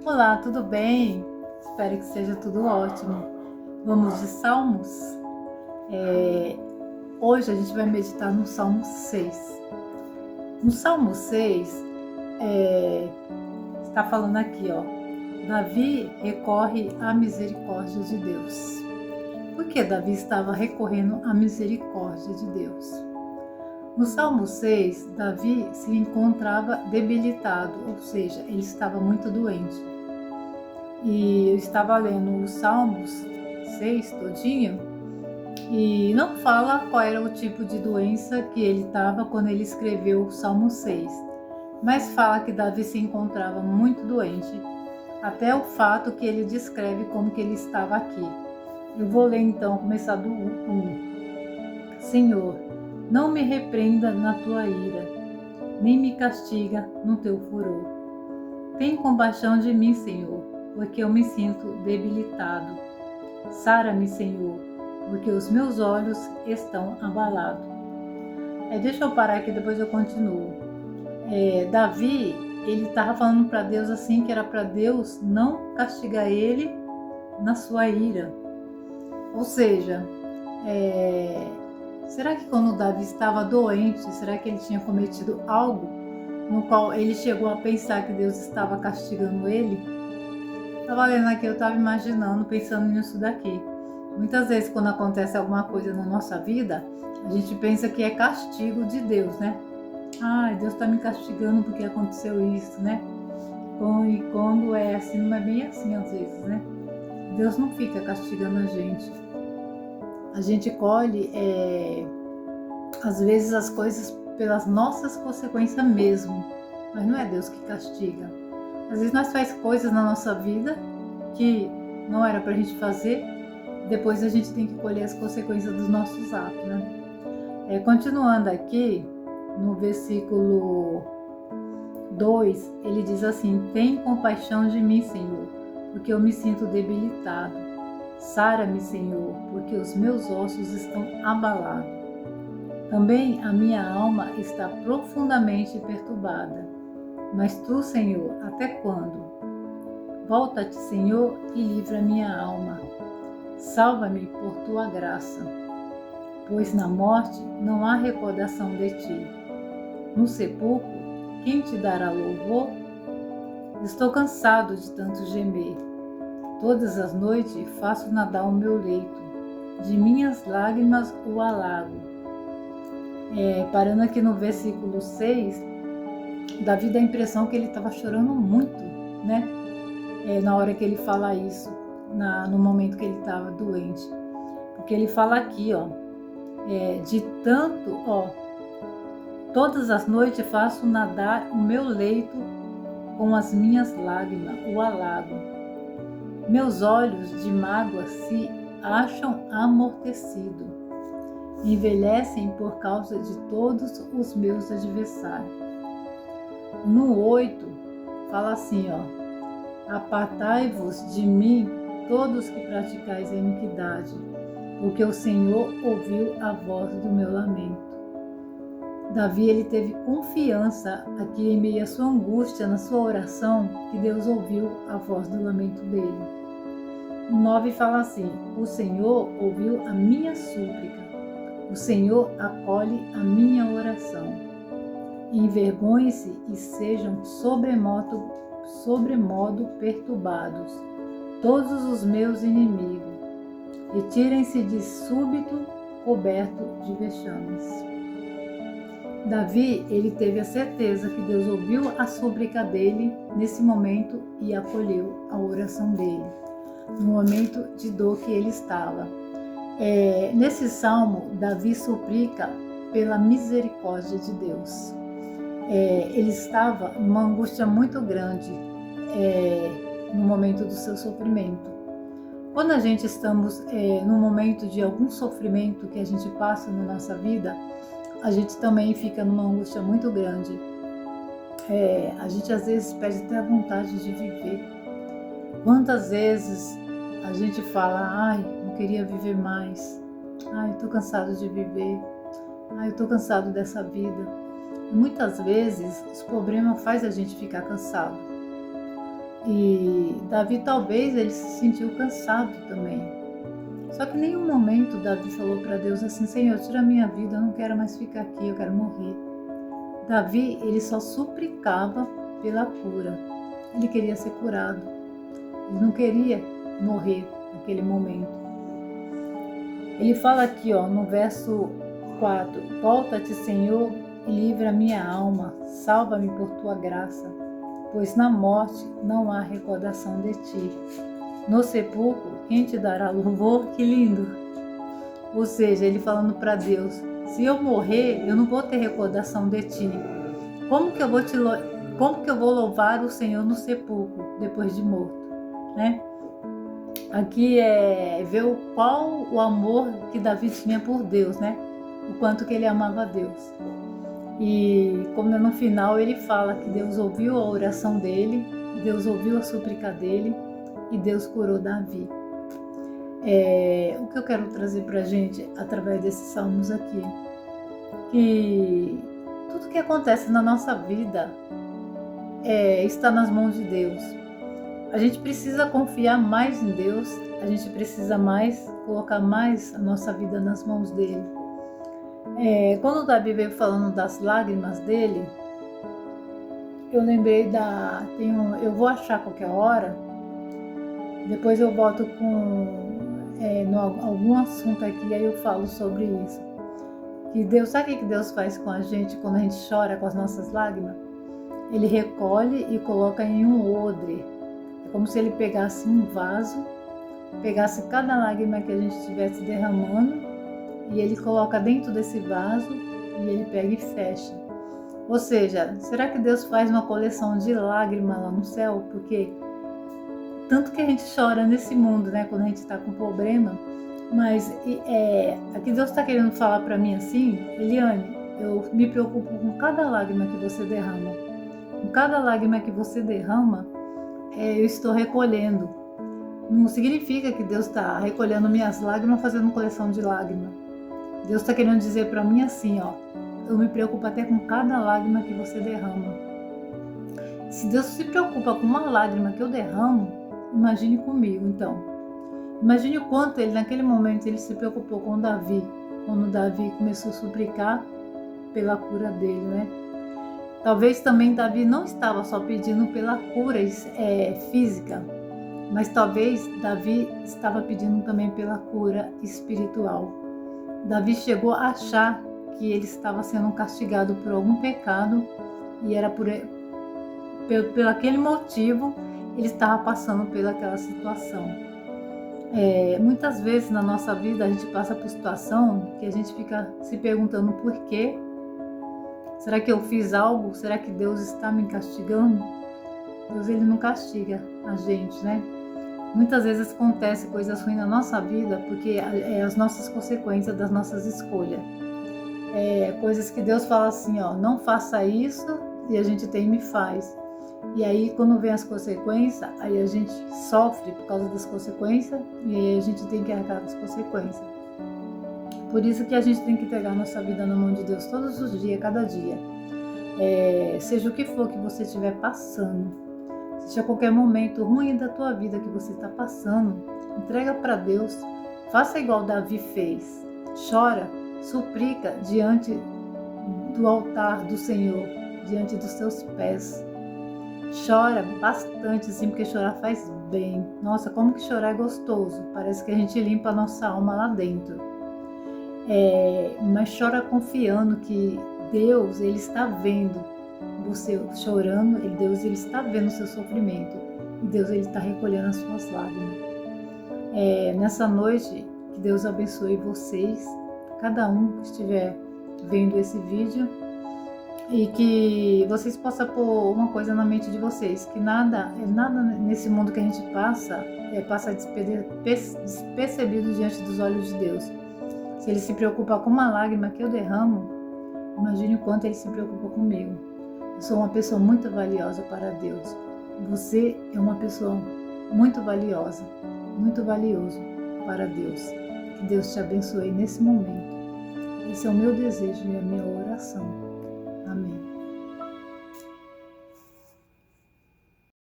Olá, tudo bem? Espero que seja tudo ótimo. Vamos de Salmos? Hoje a gente vai meditar no Salmo 6. No Salmo 6, está falando aqui, Davi recorre à misericórdia de Deus. Por que Davi estava recorrendo à misericórdia de Deus? No Salmo 6, Davi se encontrava debilitado, ou seja, ele estava muito doente. E eu estava lendo os Salmos 6 todinho, e não fala qual era o tipo de doença que ele estava quando ele escreveu o Salmo 6, mas fala que Davi se encontrava muito doente, até o fato que ele descreve como que ele estava aqui. Eu vou ler então, começar do 1. Senhor, não me repreenda na tua ira, nem me castiga no teu furor. Tem compaixão de mim, Senhor, porque eu me sinto debilitado. Sara-me, Senhor, porque os meus olhos estão abalados. Deixa eu parar aqui, depois eu continuo. Davi, ele estava falando para Deus assim, que era para Deus não castigar ele na sua ira. Ou seja, será que quando Davi estava doente, será que ele tinha cometido algo no qual ele chegou a pensar que Deus estava castigando ele? Estava lendo aqui, eu estava imaginando, pensando nisso daqui. Muitas vezes quando acontece alguma coisa na nossa vida, a gente pensa que é castigo de Deus, né? Deus está me castigando porque aconteceu isso, né? E quando é assim, não é bem assim às vezes, né? Deus não fica castigando a gente. A gente colhe, às vezes, as coisas pelas nossas consequências mesmo, mas não é Deus que castiga. Às vezes nós fazemos coisas na nossa vida que não era pra gente fazer, depois a gente tem que colher as consequências dos nossos atos, né? Continuando aqui, no versículo 2, ele diz assim: tem compaixão de mim, Senhor, porque eu me sinto debilitado. Sara-me, Senhor, porque os meus ossos estão abalados. Também a minha alma está profundamente perturbada. Mas tu, Senhor, até quando? Volta-te, Senhor, e livra minha alma. Salva-me por tua graça, pois na morte não há recordação de ti. No sepulcro, quem te dará louvor? Estou cansado de tanto gemer. Todas as noites faço nadar o meu leito, de minhas lágrimas o alago. Parando aqui no versículo 6, Davi dá a impressão que ele estava chorando muito, né? Na hora que ele fala isso, no momento que ele estava doente. Porque ele fala aqui, de tanto, todas as noites faço nadar o meu leito com as minhas lágrimas, o alago. Meus olhos de mágoa se acham amortecidos, envelhecem por causa de todos os meus adversários. No 8, fala assim, apartai-vos de mim, todos que praticais a iniquidade, porque o Senhor ouviu a voz do meu lamento. Davi, ele teve confiança aqui em meio à sua angústia, na sua oração, que Deus ouviu a voz do lamento dele. O 9 fala assim: o Senhor ouviu a minha súplica, o Senhor acolhe a minha oração. Envergonhem-se e sejam sobremodo perturbados todos os meus inimigos, e tirem-se de súbito coberto de vexames. Davi, ele teve a certeza que Deus ouviu a súplica dele nesse momento e acolheu a oração dele, no momento de dor que ele estava. Nesse salmo, Davi suplica pela misericórdia de Deus. Ele estava numa angústia muito grande no momento do seu sofrimento. Quando a gente estamos num momento de algum sofrimento que a gente passa na nossa vida, a gente também fica numa angústia muito grande. A gente às vezes perde até a vontade de viver. Quantas vezes a gente fala, não queria viver mais, eu tô cansado de viver, eu tô cansado dessa vida. E muitas vezes os problemas fazem a gente ficar cansado. E Davi talvez ele se sentiu cansado também. Só que em nenhum momento Davi falou para Deus assim: Senhor, tira a minha vida, eu não quero mais ficar aqui, eu quero morrer. Davi, ele só suplicava pela cura. Ele queria ser curado. Ele não queria morrer naquele momento. Ele fala aqui, no verso 4: Volta-te, Senhor, e livra minha alma, salva-me por tua graça, pois na morte não há recordação de ti. No sepulcro, quem te dará louvor? Que lindo! Ou seja, ele falando para Deus: se eu morrer, eu não vou ter recordação de ti. Como que eu vou louvar o Senhor no sepulcro depois de morto, né? Aqui ver qual o amor que Davi tinha por Deus, né? O quanto que ele amava a Deus. E como no final ele fala que Deus ouviu a oração dele, Deus ouviu a súplica dele e Deus curou Davi. O que eu quero trazer para a gente através desses salmos aqui, que tudo que acontece na nossa vida está nas mãos de Deus. A gente precisa confiar mais em Deus, a gente precisa colocar mais a nossa vida nas mãos dele. Quando o Davi veio falando das lágrimas dele, eu lembrei eu vou achar qualquer hora, depois eu volto com algum assunto aqui, aí eu falo sobre isso. Que Deus, sabe o que Deus faz com a gente quando a gente chora com as nossas lágrimas? Ele recolhe e coloca em um odre. É como se ele pegasse um vaso, pegasse cada lágrima que a gente estivesse derramando e ele coloca dentro desse vaso e ele pega e fecha. Ou seja, será que Deus faz uma coleção de lágrimas lá no céu? Porque tanto que a gente chora nesse mundo, né, quando a gente está com problema, mas aqui Deus está querendo falar para mim assim: Eliane, eu me preocupo com cada lágrima que você derrama. Com cada lágrima que você derrama, eu estou recolhendo. Não significa que Deus está recolhendo minhas lágrimas, fazendo coleção de lágrimas. Deus está querendo dizer para mim assim, eu me preocupo até com cada lágrima que você derrama. Se Deus se preocupa com uma lágrima que eu derramo, imagine comigo, então. Imagine o quanto ele, naquele momento, ele se preocupou com Davi, quando Davi começou a suplicar pela cura dele, né? Talvez também Davi não estava só pedindo pela cura física, mas talvez Davi estava pedindo também pela cura espiritual. Davi chegou a achar que ele estava sendo castigado por algum pecado e era por aquele motivo ele estava passando pelaquela situação. Muitas vezes na nossa vida a gente passa por situação que a gente fica se perguntando por quê. Será que eu fiz algo? Será que Deus está me castigando? Deus, ele não castiga a gente, né? Muitas vezes acontece coisas ruins na nossa vida porque as nossas consequências das nossas escolhas. Coisas que Deus fala assim, não faça isso, e a gente tem e faz. E aí quando vem as consequências, aí a gente sofre por causa das consequências e aí a gente tem que arcar as consequências. Por isso que a gente tem que pegar a nossa vida na mão de Deus todos os dias, cada dia. Seja o que for que você estiver passando, seja qualquer momento ruim da tua vida que você está passando, entrega para Deus, faça igual Davi fez, chora, suplica diante do altar do Senhor, diante dos seus pés. Chora bastante, assim, porque chorar faz bem. Nossa, como que chorar é gostoso. Parece que a gente limpa a nossa alma lá dentro. Mas chora confiando que Deus, ele está vendo você chorando. Deus, ele está vendo o seu sofrimento. E Deus, ele está recolhendo as suas lágrimas. Nessa noite, que Deus abençoe vocês, cada um que estiver vendo esse vídeo, e que vocês possam pôr uma coisa na mente de vocês, que nada nesse mundo que a gente passa despercebido diante dos olhos de Deus. Se ele se preocupa com uma lágrima que eu derramo, imagine o quanto ele se preocupa comigo. Eu sou uma pessoa muito valiosa para Deus. Você é uma pessoa muito valiosa, muito valioso para Deus. Que Deus te abençoe nesse momento. Esse é o meu desejo e a minha oração. Amém.